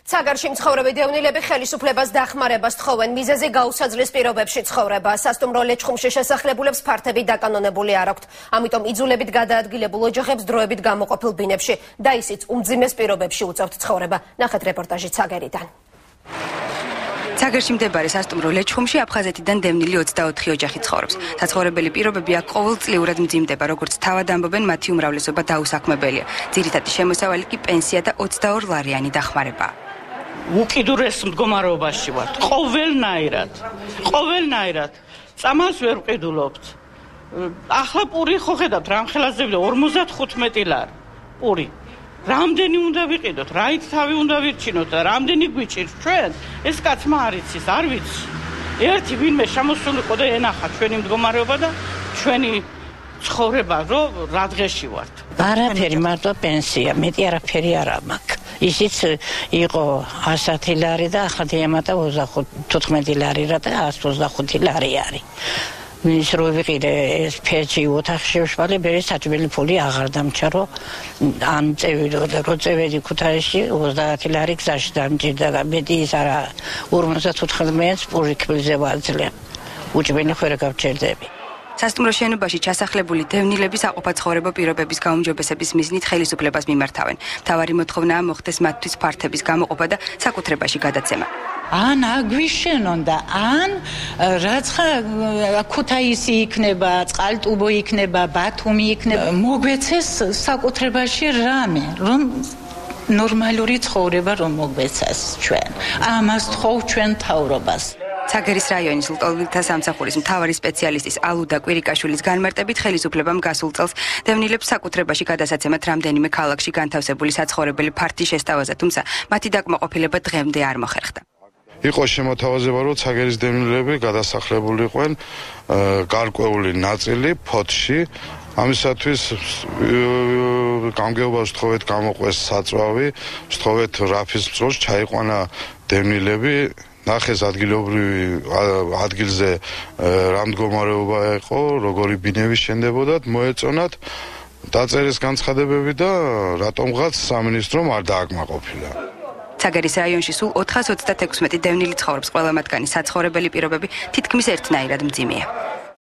ცაგარში მცხოვრები დევნილები ხელისუფლებას დახმარებას თხოვენ მიზეზი გაუსაძლის პირობებში ცხოვრება. სასტუმრო ლეჩხუმში შესახლებულებს ფართები დაკანონებული არ აქვთ. ამიტომ იძულებით გადაადგილებულ ოჯახებს დროებით გამოყოფილ ბინებში და ისიც უმძიმეს პირობებში უწევთ ცხოვრება. ნახეთ რეპორტაჟი ცაგერიდან. ცაგერში მდებარე სასტუმრო ლეჩხუმში აფხაზეთიდან დევნილი 24 ოჯახი ცხოვრობს. საცხოვრებელი პირობები აქ ყოველწლიურად მძიმდება, როგორც თავად ამბობენ, მათი უმრავლესობა დაუსაქმებელია. ძირითადი შემოსავალი კი პენსია და 22 ლარიანი დახმარება. უკიდურეს მდგომარეობაში ვართ. ყოველნაირად. წამალს ვერ ვყიდულობთ. ახლა პური ხო ხედავთ, რამხელაზე 55 ლარი. პური. რამდენი უნდა ვიყიდოთ, რაით თავი უნდა ვირჩინოთ და რამდენი გვიჭირს ჩვენ? ეს კაცმა არ იცის, არ ვიცი. ერთი ვინმე შემოსულიყო და ენახა ჩვენი მდგომარეობა და ჩვენი ცხოვრება, რომ რა დღეში ვართ. არაფერი, მარტო პენსია, მეტი არაფერი არ მაქვს. ისიც იყო 110 ლარი და ახლა დიამატა 15 ლარი და 125 ლარი არის. ის რო ვიყიდე ეს ფეჭი ოთახში ვშვალე, ბერი საჭმელი ფული აღარ დამჭა, რომ ამ წევედი ქუთაისში 30 ლარი გზაში დამჭირდა და მეტი ის არა 54 პური კბილზე ვაძლევ. უჭმელი ხერა გავჭერდები. სასტუმრო შენობაში ჩასახლებული დევნილები საყოფა ცხოვრება პირობების გაუმჯობესების მიზნით ხელისუფლებას მიმართავენ. მთავარი მოთხოვნაა მოხდეს მათთვის ფართების გამოყოფა და საკუთრებაში გადაცემა. ან აგვიშენონ და ან რაცხა ქუთაისი იქნება, წყალტუბო იქნება, ბათუმი იქნება, მოგვეცეს საკუთრებაში რამე, რომ ნორმალური ცხოვრება რომ მოგვეცეს ჩვენ. ამას თხოვ ჩვენ მთავრობას. ცაგერის რაიონის ლტოლვილთა სამსახურის მთავარი სპეციალისტის ალუდა კვირიკაშვილის განმარტებით ხელისუფლებამ გასულ წელს დევნილებს საკუთრებაში გადასაცემად რამდენიმე ქალაქში განთავსებული საცხოვრებელი ფართი შესთავაზა, თუმცა მათი დაკმაყოფილება დღემდე არ მოხერხდა. იყო შემოთავაზება, რომ ცაგერის დევნილები გადასახლებულიყვენ გარკვეული ნაწილი ფოთში. ამისათვის გამგეობას ვთხოვეთ გამოყვეს საწვავი, ვთხოვეთ რაფის მწვრთნელს ჩაიყვანა დევნილები, ნახეს ადგილზე რა მდგომარეობა იყო, როგორი ბინები შენდებოდათ, მოეწონათ დაწერეს განცხადებები და რატომღაც სამინისტრომ არ დააკმაყოფილა. ცაგერის რაიონში სულ 426 დევნილი ცხოვრობს, ყველა მათგანი საცხოვრებელი პირობები თითქმის ერთნაირად მძიმეა.